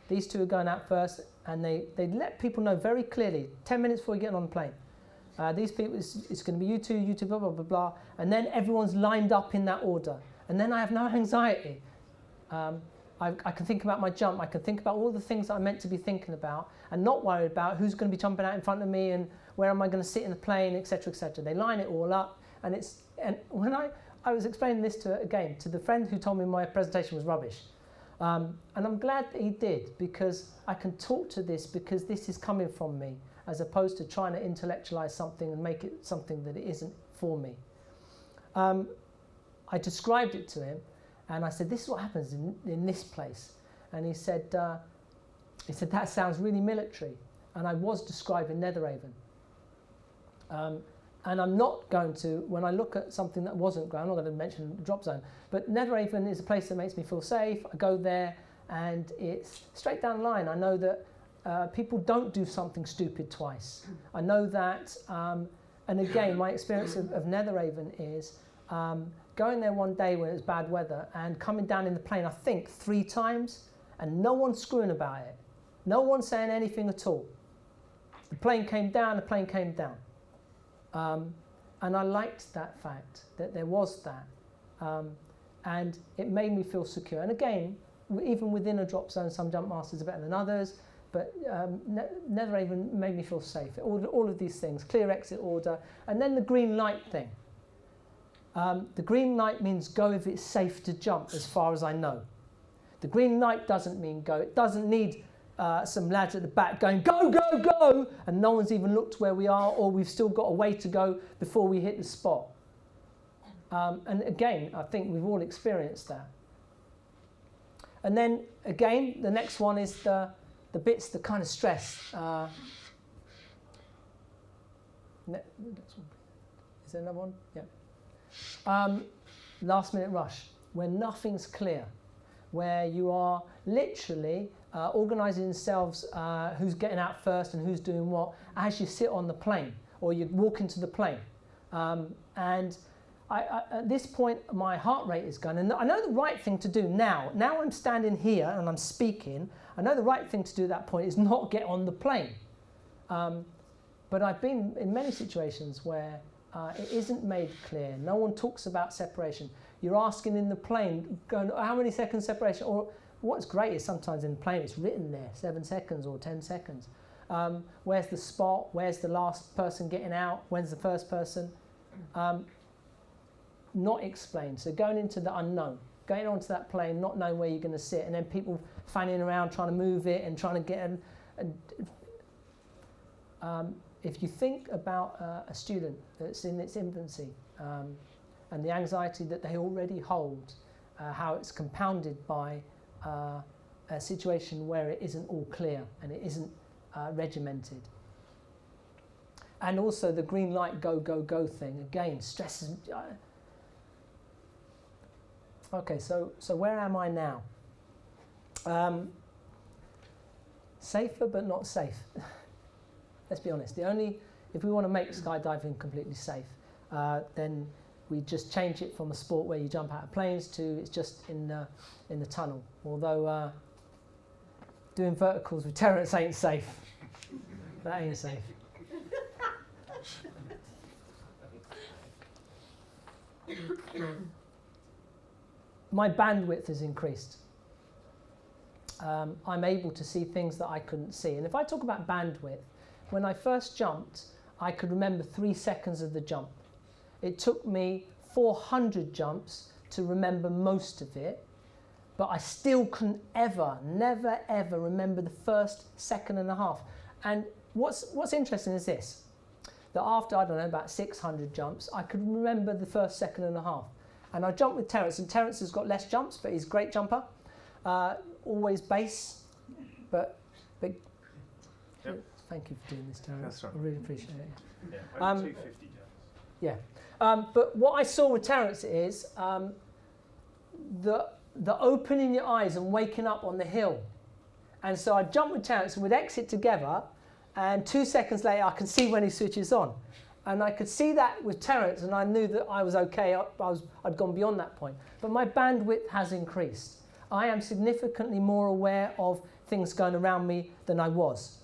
these two are going out first, and they let people know very clearly, 10 minutes before you get on the plane, These people, it's going to be you two, blah, blah, blah, blah. And then everyone's lined up in that order. And then I have no anxiety. I can think about my jump. I can think about all the things that I'm meant to be thinking about and not worried about who's going to be jumping out in front of me and where am I going to sit in the plane, etc., etc. They line it all up. And when I was explaining this to the friend who told me my presentation was rubbish. And I'm glad that he did, because I can talk to this because this is coming from me, as opposed to trying to intellectualize something and make it something that it isn't for me. I described it to him, and I said, this is what happens in this place. And he said, that sounds really military. And I was describing Netheravon. And I'm not going to, when I look at something that wasn't ground, I'm not going to mention the drop zone, but Netheravon is a place that makes me feel safe. I go there and it's straight down the line. I know that people don't do something stupid twice. I know that, and again, my experience of Netheravon is going there one day when it was bad weather and coming down in the plane, I think 3 times, and no one's screwing about it. No one's saying anything at all. The plane came down, the plane came down. And I liked that fact, that there was that. And it made me feel secure. And again, even within a drop zone, some jump masters are better than others, but Netheravon made me feel safe. All of these things, clear exit order, and then the green light thing. The green light means go if it's safe to jump, as far as I know. The green light doesn't mean go. It doesn't need some lads at the back going, go, go, go, and no one's even looked where we are, or we've still got a way to go before we hit the spot. And again, I think we've all experienced that. And then again, the next one is the bits that kind of stress. Next one. Is there another one? Yeah. Last minute rush, where nothing's clear, where you are literally organising yourselves who's getting out first and who's doing what as you sit on the plane or you walk into the plane. And at this point, my heart rate is going. And I know the right thing to do now. Now I'm standing here and I'm speaking. I know the right thing to do at that point is not get on the plane. But I've been in many situations where it isn't made clear. No one talks about separation. You're asking in the plane, going, how many seconds separation? Or what's great is sometimes in the plane it's written there, 7 seconds or 10 seconds. Where's the spot? Where's the last person getting out? When's the first person? Not explained. So going into the unknown, going onto that plane, not knowing where you're going to sit, and then people fanning around trying to move it and trying to get if you think about a student that's in its infancy and the anxiety that they already hold, how it's compounded by a situation where it isn't all clear and it isn't regimented. And also the green light, go, go, go thing, again, stresses. Okay, so where am I now? Safer but not safe. Let's be honest. If we want to make skydiving completely safe, then we just change it from a sport where you jump out of planes to it's just in the tunnel. Although doing verticals with Terrence ain't safe. That ain't safe. My bandwidth has increased. I'm able to see things that I couldn't see. And if I talk about bandwidth, when I first jumped, I could remember 3 seconds of the jump. It took me 400 jumps to remember most of it, but I still couldn't never ever remember the first second and a half. And what's interesting is this, that after, I don't know, about 600 jumps, I could remember the first second and a half. And I jumped with Terrence, and Terrence has got less jumps, but he's a great jumper. Always base, but big. Yep. Thank you for doing this, Terrence. That's right. I really appreciate it. Yeah, 250 jumps. Yeah. But what I saw with Terrence is the opening your eyes and waking up on the hill. And so I jumped with Terrence and we'd exit together, and 2 seconds later I can see when he switches on. And I could see that with Terrence, and I knew that I was okay. I'd gone beyond that point. But my bandwidth has increased. I am significantly more aware of things going around me than I was.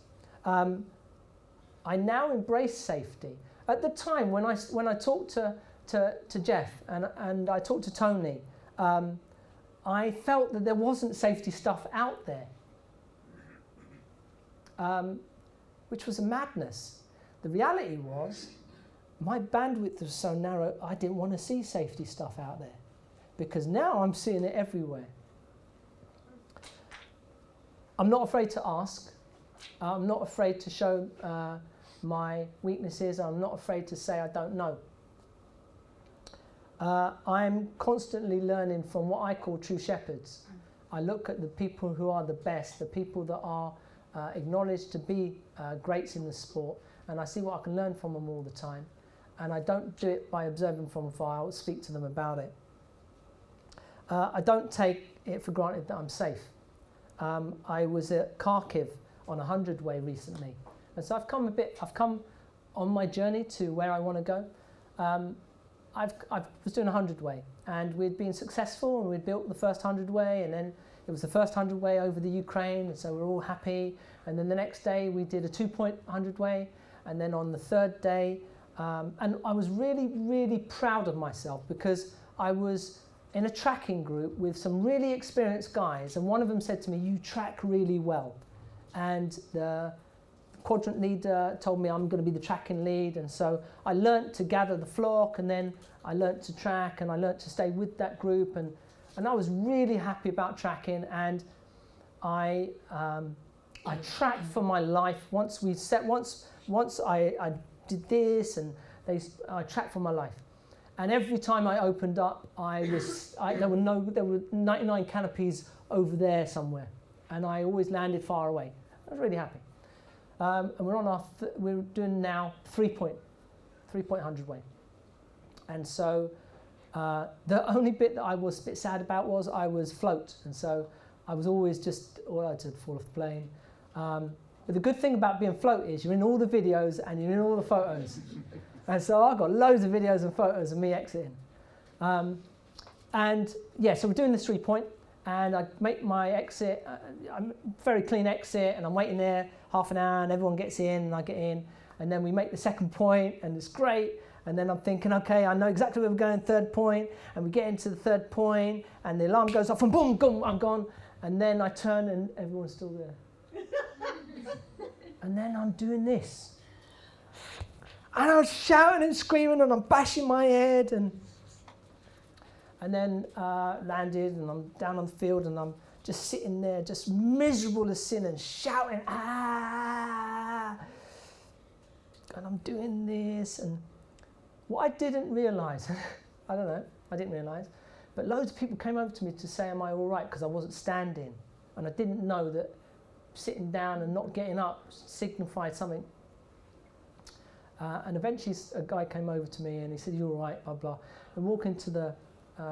I now embrace safety. at the time when I talked to Jeff and I talked to Tony, I felt that there wasn't safety stuff out there, which was a madness. The reality was, my bandwidth was so narrow, I didn't want to see safety stuff out there, because now I'm seeing it everywhere. I'm not afraid to ask. I'm not afraid to show my weaknesses. I'm not afraid to say I don't know. I'm constantly learning from what I call true shepherds. I look at the people who are the best, the people that are acknowledged to be greats in the sport, and I see what I can learn from them all the time. And I don't do it by observing from afar. I'll speak to them about it. I don't take it for granted that I'm safe. I was at Kharkiv on a 100-way recently, and so I've come on my journey to where I want to go. I was doing a 100-way, and we'd been successful, and we'd built the first 100-way, and then it was the first 100-way over the Ukraine, and so we're all happy. And then the next day we did a 2-100-way, and then on the third day, and I was really, really proud of myself, because I was in a tracking group with some really experienced guys, and one of them said to me, "You track really well." And the quadrant leader told me I'm going to be the tracking lead, and so I learnt to gather the flock, and then I learnt to track, and I learnt to stay with that group, and I was really happy about tracking, and I tracked for my life. Once I did this, and I tracked for my life. And every time I opened up, there were 99 canopies over there somewhere, and I always landed far away. I was really happy. And we're doing now 3-point 100-way. And so the only bit that I was a bit sad about was I was float, and so I was always just, I'd fall off the plane. But the good thing about being float is you're in all the videos and you're in all the photos. And so I've got loads of videos and photos of me exiting. So we're doing this 3-point, and I make my exit, very clean exit, and I'm waiting there half an hour, and everyone gets in, and I get in, and then we make the 2nd point, and it's great, and then I'm thinking, okay, I know exactly where we're going, 3rd point, and we get into the 3rd point, and the alarm goes off, and boom, boom, I'm gone, and then I turn, and everyone's still there. And then I'm doing this. And I'm shouting and screaming, and I'm bashing my head, and then landed, and I'm down on the field, and I'm just sitting there, just miserable as sin, and shouting, ah! And I'm doing this, and what I didn't realise, I didn't realise, but loads of people came over to me to say, am I all right, because I wasn't standing, and I didn't know that sitting down and not getting up signified something. And eventually a guy came over to me and he said, "You're all right, blah, blah." And walk into the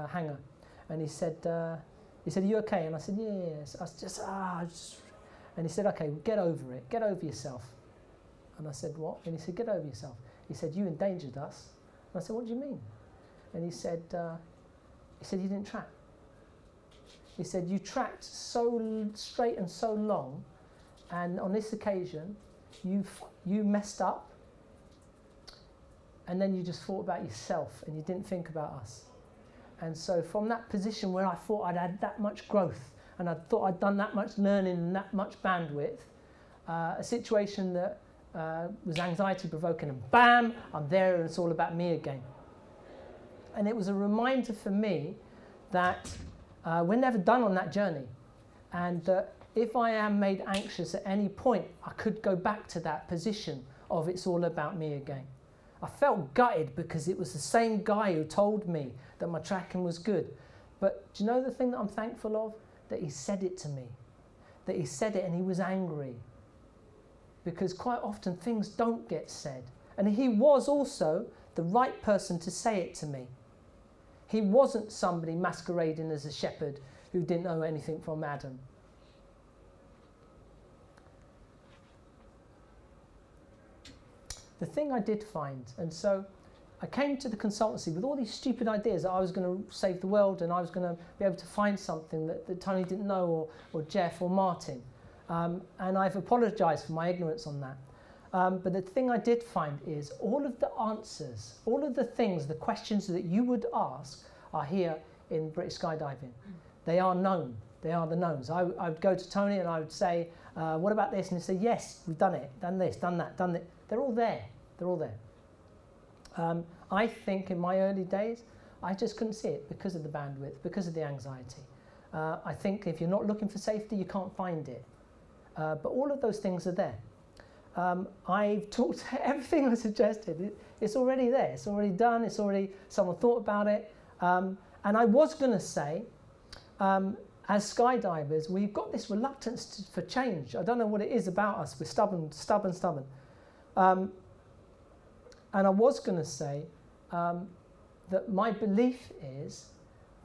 hangar, and he said, "Are you okay?" And I said, "Yes." I was just. And he said, "Okay, get over it. Get over yourself." And I said, "What?" And he said, "Get over yourself." He said, "You endangered us." And I said, "What do you mean?" And he said, "You didn't track." He said, "You tracked so straight and so long, and on this occasion, you messed up. And then you just thought about yourself, and you didn't think about us." And so from that position where I thought I'd had that much growth, and I thought I'd done that much learning and that much bandwidth, a situation that was anxiety provoking, and bam, I'm there, and it's all about me again. And it was a reminder for me that we're never done on that journey, and that if I am made anxious at any point, I could go back to that position of it's all about me again. I felt gutted because it was the same guy who told me that my tracking was good. But do you know the thing that I'm thankful of? That he said it to me. That he said it and he was angry. Because quite often things don't get said. And he was also the right person to say it to me. He wasn't somebody masquerading as a shepherd who didn't know anything from Adam. The thing I did find, and so I came to the consultancy with all these stupid ideas that I was going to save the world, and I was going to be able to find something that Tony didn't know, or Jeff or Martin. And I've apologised for my ignorance on that. But the thing I did find is all of the answers, all of the things, the questions that you would ask are here in British Skydiving. They are known. They are the knowns. I would go to Tony and I would say, what about this? And he'd say, yes, we've done it, done this, done that, done it. They're all there. They're all there. I think in my early days, I just couldn't see it because of the bandwidth, because of the anxiety. I think if you're not looking for safety, you can't find it. But all of those things are there. I've talked everything I suggested. It's already there. It's already done. It's already, someone thought about it. And I was going to say, as skydivers, we've got this reluctance for change. I don't know what it is about us. We're stubborn. And I was going to say that my belief is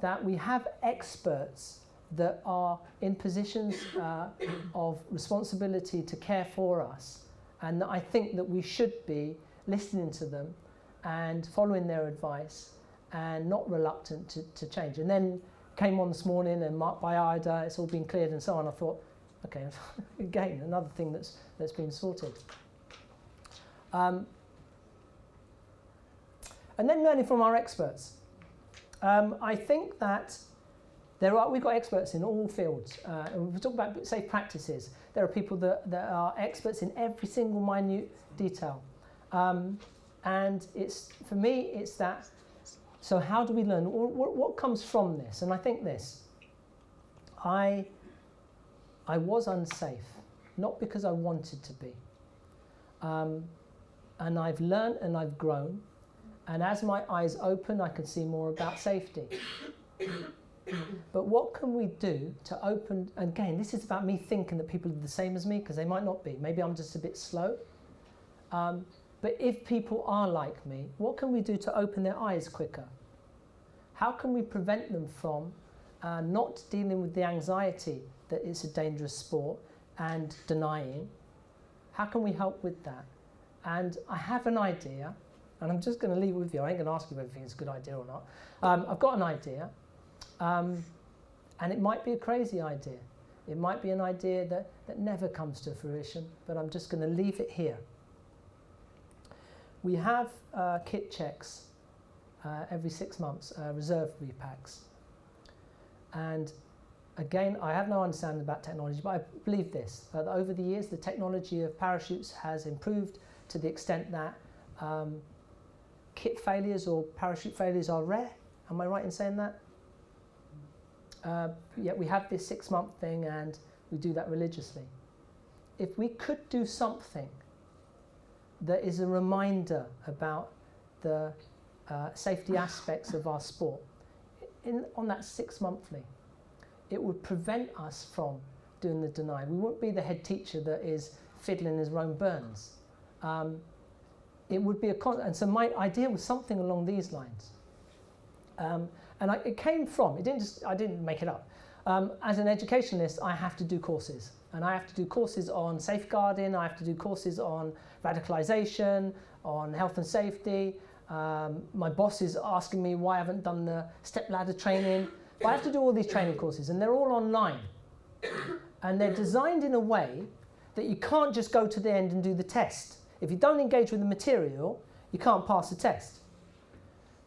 that we have experts that are in positions of responsibility to care for us, and that I think that we should be listening to them and following their advice and not reluctant to change. And then came on this morning and marked by IDA, it's all been cleared and so on. I thought, okay, again, another thing that's been sorted. And then learning from our experts. I think that we've got experts in all fields. And we talk about safe practices. There are people that are experts in every single minute detail. And for me, it's that, so how do we learn? What comes from this? And I think this, I was unsafe, not because I wanted to be. And I've learned and I've grown. And as my eyes open, I can see more about safety. But what can we do to open, again, this is about me thinking that people are the same as me, because they might not be. Maybe I'm just a bit slow. But if people are like me, what can we do to open their eyes quicker? How can we prevent them from not dealing with the anxiety that it's a dangerous sport and denying? How can we help with that? And I have an idea, and I'm just going to leave it with you. I ain't going to ask you whether you think it's a good idea or not. I've got an idea, and it might be a crazy idea. It might be an idea that never comes to fruition, but I'm just going to leave it here. We have kit checks every 6 months, reserve repacks. And again, I have no understanding about technology, but I believe this, that over the years, the technology of parachutes has improved to the extent that kit failures or parachute failures are rare. Am I right in saying that? Yet we have this 6-month thing and we do that religiously. If we could do something that is a reminder about the safety aspects of our sport on that 6-monthly, it would prevent us from doing the deny. We wouldn't be the head teacher that is fiddling his own burns. It would be and so my idea was something along these lines. It came from, I didn't make it up. As an educationalist, I have to do courses. And I have to do courses on safeguarding, I have to do courses on radicalisation, on health and safety. My boss is asking me why I haven't done the step ladder training. But I have to do all these training courses, and they're all online. And they're designed in a way that you can't just go to the end and do the test. If you don't engage with the material, you can't pass the test.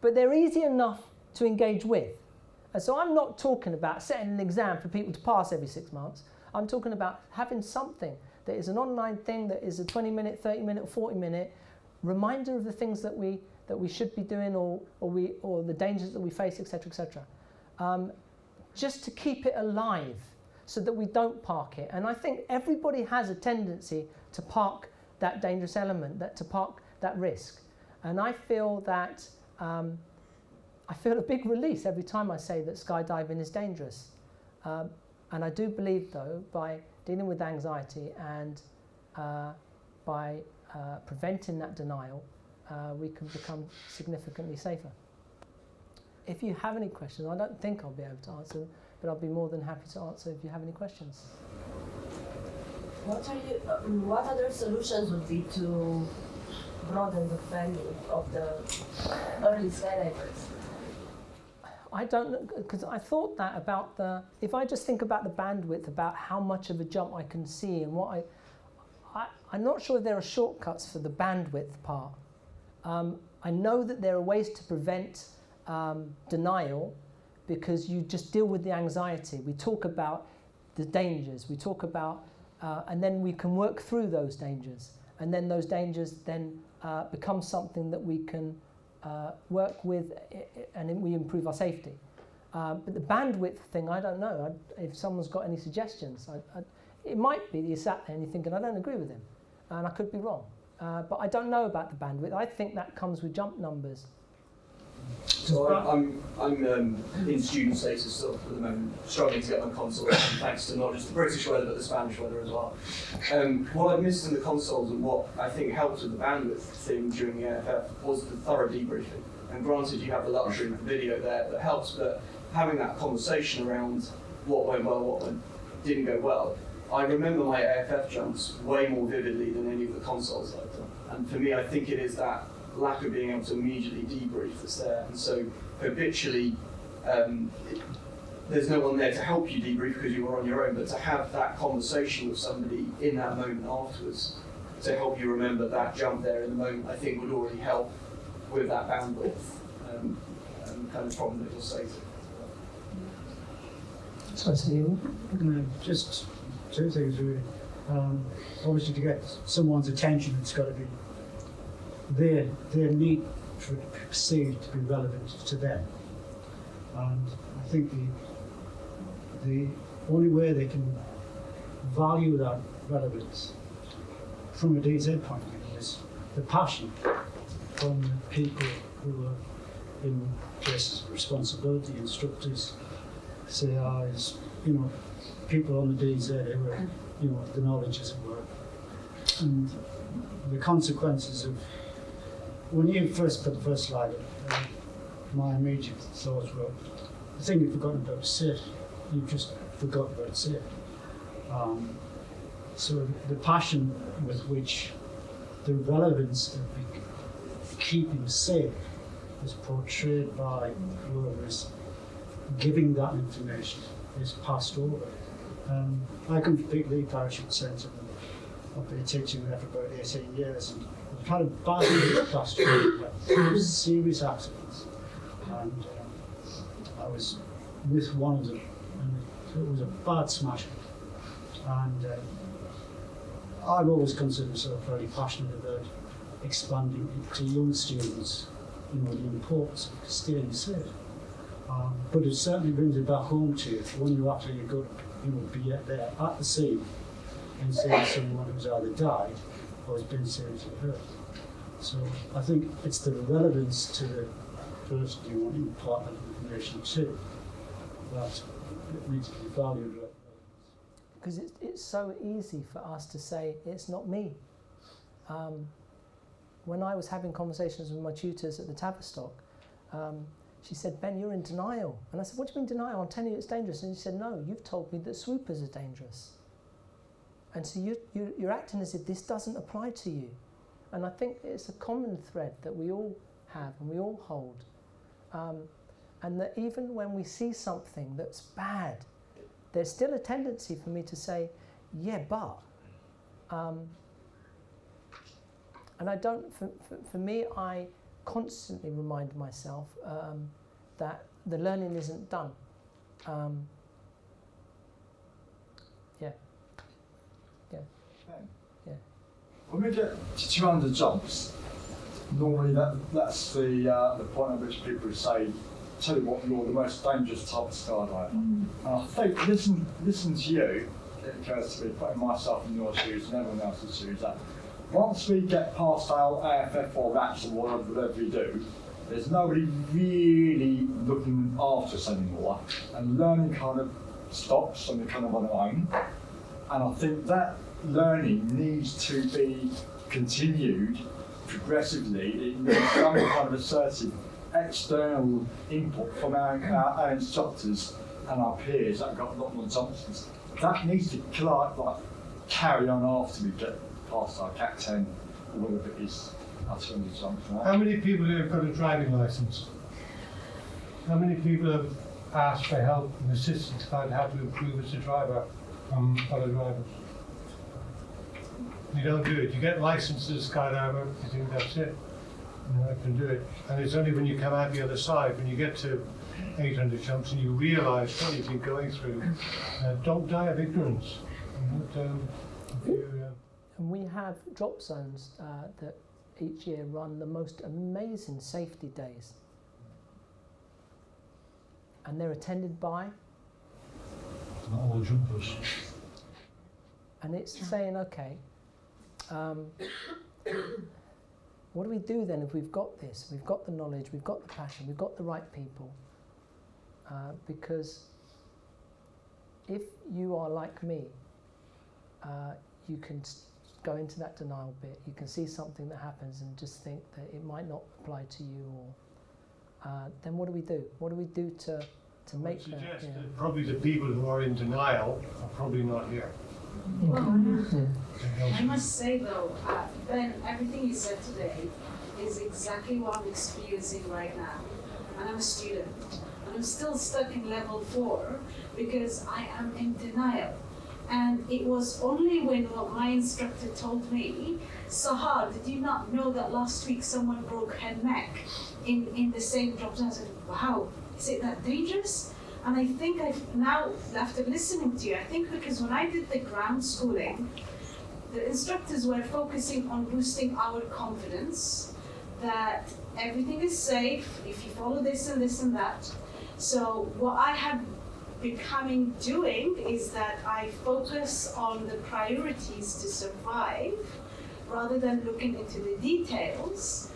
But they're easy enough to engage with. And so I'm not talking about setting an exam for people to pass every 6 months. I'm talking about having something that is an online thing that is a 20-minute, 30-minute, 40-minute reminder of the things that we should be doing or the dangers that we face, etc., etc. Just to keep it alive so that we don't park it. And I think everybody has a tendency to park that dangerous element, to park that risk. And I feel that I feel a big release every time I say that skydiving is dangerous. And I do believe, though, by dealing with anxiety and by preventing that denial, we can become significantly safer. If you have any questions, I don't think I'll be able to answer them, but I'll be more than happy to answer if you have any questions. What other solutions would be to broaden the value of the early skydivers? I don't know, because I thought that about if I just think about the bandwidth, about how much of a jump I can see and what I'm not sure there are shortcuts for the bandwidth part. I know that there are ways to prevent denial, because you just deal with the anxiety. We talk about the dangers, we talk about, and then we can work through those dangers. And then those dangers then become something that we can work with, and we improve our safety. But the bandwidth thing, I don't know. If someone's got any suggestions, it might be that you sat there and you're thinking, I don't agree with him, and I could be wrong. But I don't know about the bandwidth. I think that comes with jump numbers. So I'm in student status still at the moment, struggling to get my console, thanks to not just the British weather but the Spanish weather as well. What I missed in the consoles, and what I think helped with the bandwidth thing during the AFF, was the thorough debriefing. And granted, you have the luxury of the video there that helps, but having that conversation around what went well, what didn't go well. I remember my AFF jumps way more vividly than any of the consoles I've done. And for me, I think it is that lack of being able to immediately debrief that's there. And so habitually, there's no one there to help you debrief because you were on your own, but to have that conversation with somebody in that moment afterwards to help you remember that jump there in the moment, I think would already help with that bandwidth kind of problem that you're stating. So you just two things really. Obviously, to get someone's attention, it's got to be their need for it to be perceived to be relevant to them. And I think the only way they can value that relevance from a DZ point of view is the passion from the people who are in places of responsibility, instructors, CIs, people on the DZ who are, the knowledge as it were. And the consequences of, when you first put the first slide up, my immediate thoughts were, the thing you've forgotten about is safety. You've just forgotten about safety. So the passion with which the relevance of keeping safe is portrayed by whoever is giving that information is passed over. I come from Peak League Parachute Centre, and I've been teaching there for about 18 years, and I've had a bad injury last year, serious accidents, and I was with one of them, and it was a bad smash. And I've always considered myself very passionate about expanding to young students, the importance of staying safe. But it certainly brings it back home to you when you actually go to be there at the scene and seeing someone who's either died or has been seriously hurt. So I think it's the relevance to the person you want to impart that information to that it needs to be valued. Because it's so easy for us to say, it's not me. When I was having conversations with my tutors at the Tavistock, she said, Ben, you're in denial. And I said, what do you mean denial? I'm telling you it's dangerous. And she said, no, you've told me that swoopers are dangerous. And so you're acting as if this doesn't apply to you. And I think it's a common thread that we all have and we all hold. And that even when we see something that's bad, there's still a tendency for me to say, yeah, but. And I don't, for me, I constantly remind myself that the learning isn't done. When we get to 200 jumps, normally that's the point at which people say, tell you what, you're the most dangerous type of skydiver. And I think, listen to you, it occurs to me, putting myself in your shoes and everyone else's shoes, that once we get past our AFF or RAPS or whatever we do, there's nobody really looking after us anymore, and learning kind of stops and we're kind of on our own. And I think that learning needs to be continued progressively. It needs some kind of assertive external input from our instructors and our peers that have got a lot more jumps. That needs to carry on after we get past our CAC 10 or whatever it is, our 200 jumps. Right? How many people here have got a driving licence? How many people have asked for help and assistance about how to improve as a driver from other drivers? You don't do it. You get licensed as a skydiver, you think that's it. I can do it. And it's only when you come out the other side, when you get to 800 jumps and you realise what you've been going through, don't die of ignorance. And we have drop zones that each year run the most amazing safety days. And they're attended by? Not all jumpers. And it's saying, okay, what do we do then if we've got this? We've got the knowledge, we've got the passion, we've got the right people. Because if you are like me, you can go into that denial bit. You can see something that happens and just think that it might not apply to you. Or then what do we do? What do we do to make that? Yeah. That probably the people who are in denial are probably not here. I must say though, Ben, everything you said today is exactly what I'm experiencing right now. And I'm a student. And I'm still stuck in level 4 because I am in denial. And it was only when my instructor told me, Sahar, did you not know that last week someone broke her neck in the same drop zone? I said, wow, is it that dangerous? And I think I've now, after listening to you, I think because when I did the ground schooling, the instructors were focusing on boosting our confidence, that everything is safe if you follow this and this and that. So what I have becoming doing is that I focus on the priorities to survive rather than looking into the details.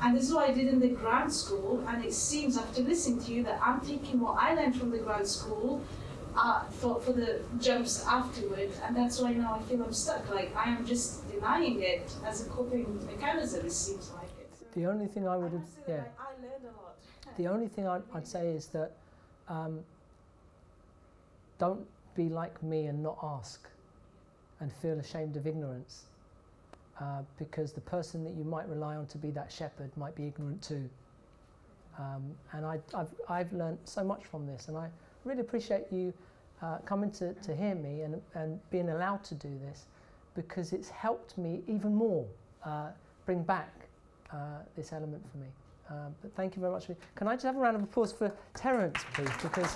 And this is what I did in the ground school, and it seems after listening to you that I'm taking what I learned from the ground school for the jumps afterward, and that's why now I feel I'm stuck. Like I am just denying it as a coping mechanism, it seems like it. The only thing I would have, I learned a lot. The only thing I'd say is that don't be like me and not ask and feel ashamed of ignorance. Because the person that you might rely on to be that shepherd might be ignorant too. And I've learned so much from this, and I really appreciate you coming to hear me and being allowed to do this, because it's helped me even more bring back this element for me. But thank you very much. Can I just have a round of applause for Terence, please? Because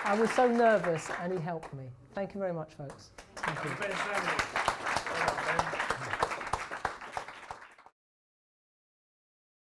I was so nervous and he helped me. Thank you very much, folks. Thank you.